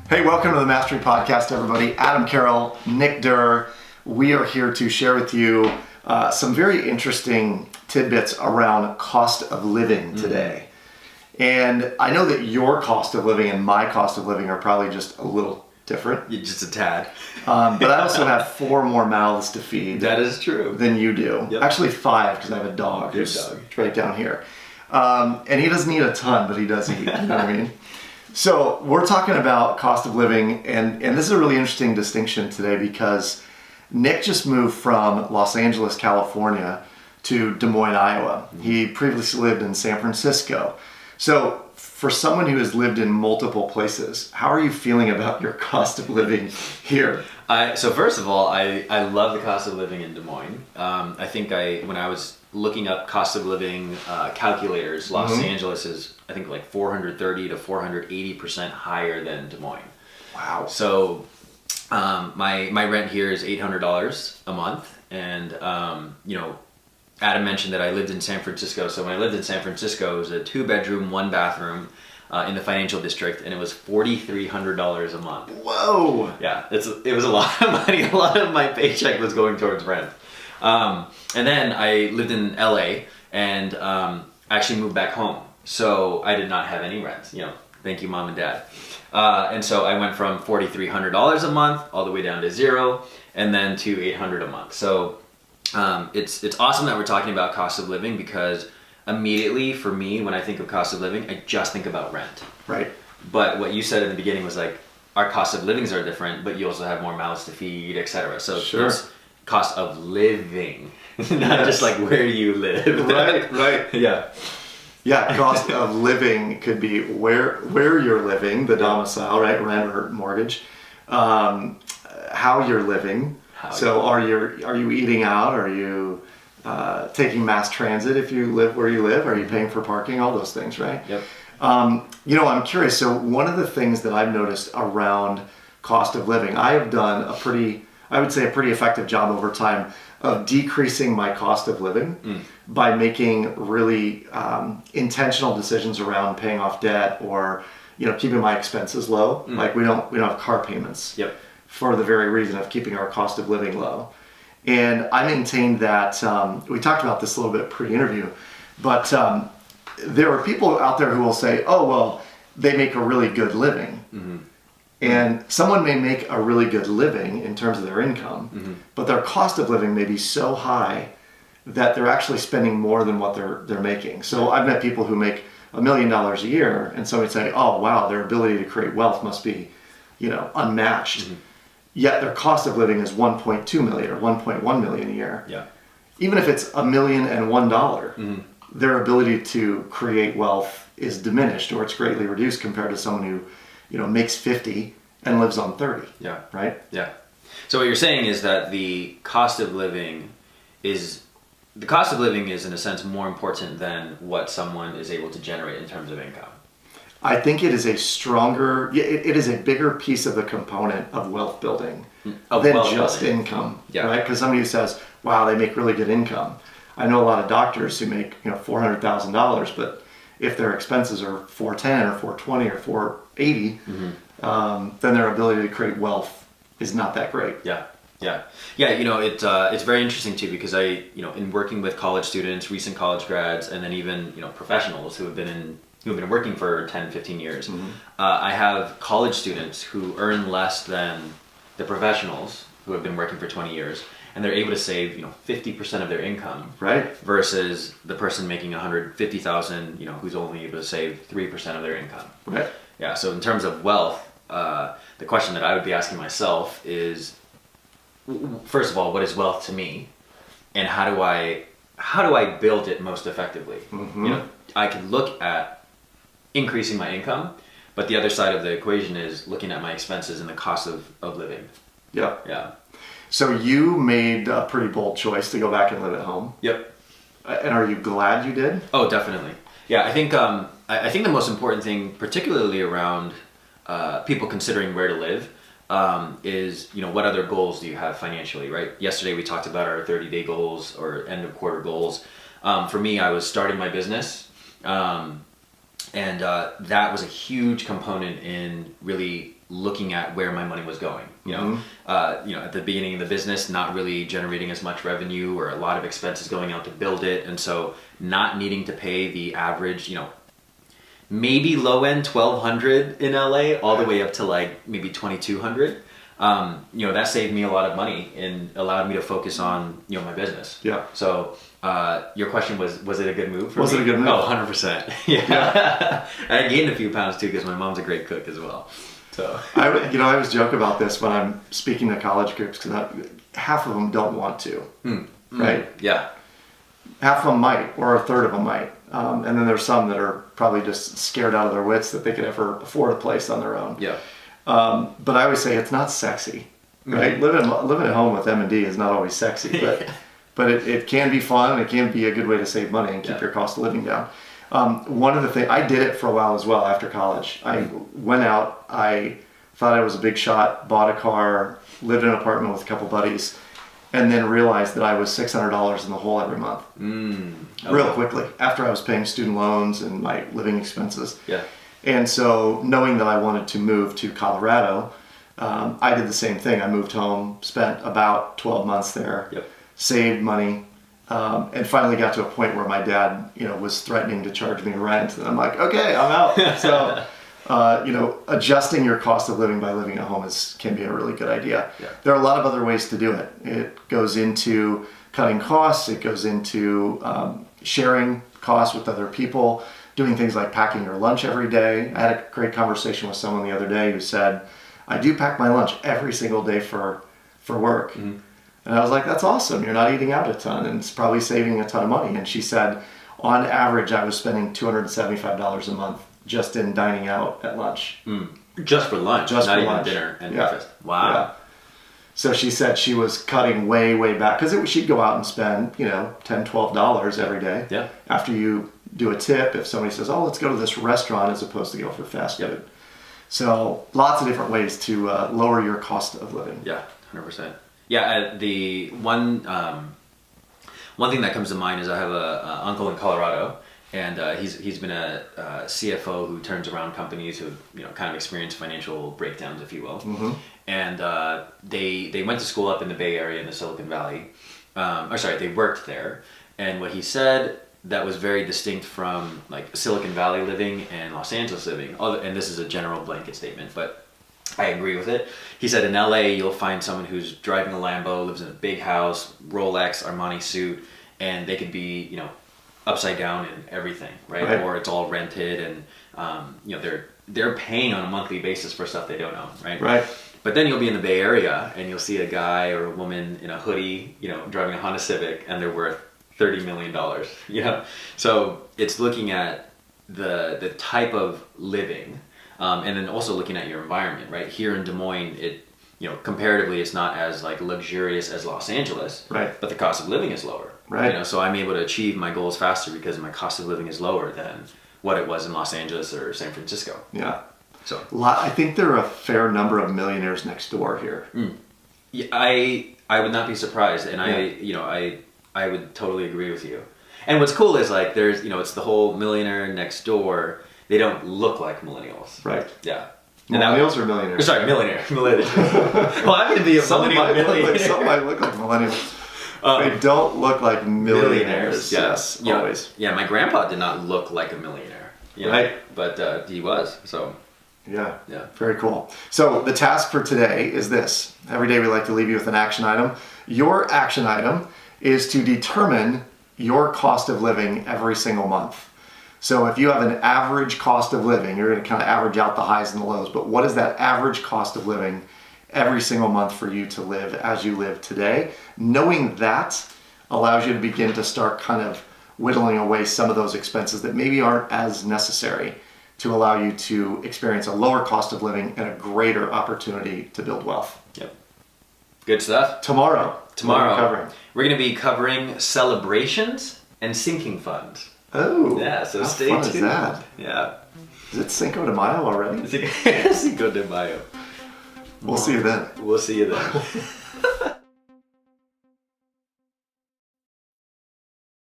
Hey, welcome to the Mastery Podcast, everybody. Adam Carroll, Nick Durr. We are here to share with you some very interesting tidbits around cost of living today. And I know that your cost of living and my cost of living are probably just a little different. Just a tad. But I also have 4 more mouths to feed. That is true. Than you do. Yep. Actually 5, because I have a dog who's right down here. And he doesn't eat a ton, but he does eat. You know what I mean? So we're talking about cost of living, and this is a really interesting distinction today because Nick just moved from Los Angeles, California to Des Moines, Iowa. He previously lived in San Francisco. So for someone who has lived in multiple places, how are you feeling about your cost of living here? So first of all, I love the cost of living in Des Moines. I think when I was looking up cost of living calculators, Los Angeles is, I think, like 430 to 480% higher than Des Moines. Wow. So my rent here is $800 a month. And, Adam mentioned that I lived in San Francisco. So when I lived in San Francisco, it was a 2-bedroom, 1-bathroom in the financial district, and it was $4,300 a month. Whoa! Yeah, it was a lot of money. A lot of my paycheck was going towards rent. And then I lived in LA and actually moved back home. So I did not have any rent. Thank you, Mom and Dad. And so I went from $4,300 a month all the way down to 0, and then to $800 a month. So it's awesome that we're talking about cost of living, because immediately for me, when I think of cost of living, I just think about rent. Right. But what you said in the beginning was like, our cost of livings are different, but you also have more mouths to feed, etc. So it's cost of living, not just like where you live. Right. Yeah, cost of living could be where you're living, the domicile, right, rent or mortgage, how you're living. Are you eating out? Are you taking mass transit if you live where you live? Are you paying for parking? All those things, right? Yep. I'm curious. So one of the things that I've noticed around cost of living, I have done a pretty effective job over time of decreasing my cost of living by making really intentional decisions around paying off debt or keeping my expenses low. Like we don't have car payments. Yep. For the very reason of keeping our cost of living low. And I maintain that, we talked about this a little bit pre-interview, but there are people out there who will say, oh, well, they make a really good living. And someone may make a really good living in terms of their income, but their cost of living may be so high that they're actually spending more than what they're making. So I've met people who make $1 million a year, and somebody say, oh, wow, their ability to create wealth must be, unmatched. Yet their cost of living is $1.2 million or $1.1 million a year. Yeah. Even if it's $1,001, their ability to create wealth is diminished, or it's greatly reduced compared to someone who, makes 50 and lives on 30. Yeah. Right? Yeah. So what you're saying is that the cost of living is in a sense more important than what someone is able to generate in terms of income. I think it is it is a bigger piece of the component of wealth building than just income, right? Because somebody who says, wow, they make really good income. I know a lot of doctors who make $400,000, but if their expenses are $410 or $420 or $480, then their ability to create wealth is not that great. Yeah. It's very interesting too, because in working with college students, recent college grads, and then even professionals who have been working for 10, 15 years. I have college students who earn less than the professionals who have been working for 20 years, and they're able to save 50% of their income, right? Versus the person making $150,000, who's only able to save 3% of their income. Right. Yeah. So in terms of wealth, the question that I would be asking myself is, first of all, what is wealth to me, and how do I build it most effectively? I can look at increasing my income, but the other side of the equation is looking at my expenses and the cost of living. Yeah. So you made a pretty bold choice to go back and live at home. Yep. And are you glad you did? Oh, definitely. Yeah, I think the most important thing, particularly around people considering where to live, is what other goals do you have financially, right? Yesterday we talked about our 30-day goals or end of quarter goals. For me, I was starting my business, and that was a huge component in really looking at where my money was going. At the beginning of the business, not really generating as much revenue, or a lot of expenses going out to build it, and so not needing to pay the average, maybe low end $1,200 in LA, all the way up to like maybe $2,200. That saved me a lot of money and allowed me to focus on my business. Yeah. So your question was it a good move for me? Was it a good move? Oh, 100%. Yeah. I gained a few pounds too because my mom's a great cook as well. So I always joke about this when I'm speaking to college groups, because half of them don't want to, right? Yeah. Half of them might, or a third of them might. And then there's some that are probably just scared out of their wits that they could ever afford a place on their own. Yeah. But I always say it's not sexy, right? Living at home with M&D is not always sexy, but it can be fun. It can be a good way to save money and keep your cost of living down. One of the things, I did it for a while as well after college. I went out, I thought I was a big shot, bought a car, lived in an apartment with a couple buddies, and then realized that I was $600 in the hole every month. Real quickly, after I was paying student loans and my living expenses. Yeah. And so knowing that I wanted to move to Colorado, I did the same thing. I moved home, spent about 12 months there, saved money, and finally got to a point where my dad, was threatening to charge me rent. And I'm like, okay, I'm out. So, adjusting your cost of living by living at home can be a really good idea. Yeah. There are a lot of other ways to do it. It goes into cutting costs. It goes into sharing costs with other people, doing things like packing your lunch every day. I had a great conversation with someone the other day who said, I do pack my lunch every single day for work. Mm-hmm. And I was like, that's awesome. You're not eating out a ton, and it's probably saving a ton of money. And she said, on average, I was spending $275 a month just in dining out at lunch. Just for lunch, just not for even lunch. Dinner and breakfast. Wow. Yeah. So she said she was cutting way, way back, because she'd go out and spend, $10, $12 every day. Yeah. After you do a tip, if somebody says, oh, let's go to this restaurant, as opposed to go for fast food. So lots of different ways to lower your cost of living. Yeah, 100%. Yeah, the one thing that comes to mind is I have a uncle in Colorado, and he's been a CFO who turns around companies who kind of experience financial breakdowns, if you will. Mm-hmm. And they went to school up in the Bay Area in the Silicon Valley. They worked there. And what he said that was very distinct from like Silicon Valley living and Los Angeles living, and this is a general blanket statement, but I agree with it. He said in LA, you'll find someone who's driving a Lambo, lives in a big house, Rolex, Armani suit, and they could be, upside down in everything, right? Or it's all rented, and they're paying on a monthly basis for stuff they don't own, right? Right. But then you'll be in the Bay Area and you'll see a guy or a woman in a hoodie, driving a Honda Civic, and they're worth $30 million. So it's looking at the type of living. And then also looking at your environment, right? Here in Des Moines, comparatively, it's not as like luxurious as Los Angeles, right? But the cost of living is lower, right? So I'm able to achieve my goals faster because my cost of living is lower than what it was in Los Angeles or San Francisco. Yeah. So I think there are a fair number of millionaires next door here. Yeah, I would not be surprised, and I would totally agree with you. And what's cool is like there's it's the whole millionaire next door. They don't look like millennials. Right. Yeah. Millennials or millionaires? Sorry, millionaire. Well, I'm going to be a millionaire. Some might look like millennials. They don't look like millionaires. Yes, always. Yeah, my grandpa did not look like a millionaire. Right. But he was, so. Yeah. Yeah. Very cool. So the task for today is this. Every day we like to leave you with an action item. Your action item is to determine your cost of living every single month. So if you have an average cost of living, you're going to kind of average out the highs and the lows, but what is that average cost of living every single month for you to live as you live today? Knowing that allows you to begin to start kind of whittling away some of those expenses that maybe aren't as necessary to allow you to experience a lower cost of living and a greater opportunity to build wealth. Yep. Good stuff. Tomorrow we're going to be covering celebrations and sinking funds. Oh, yeah, so how stay fun tuned. Is that? Yeah. Is it Cinco de Mayo already? Cinco de Mayo. We'll see you then. We'll see you then.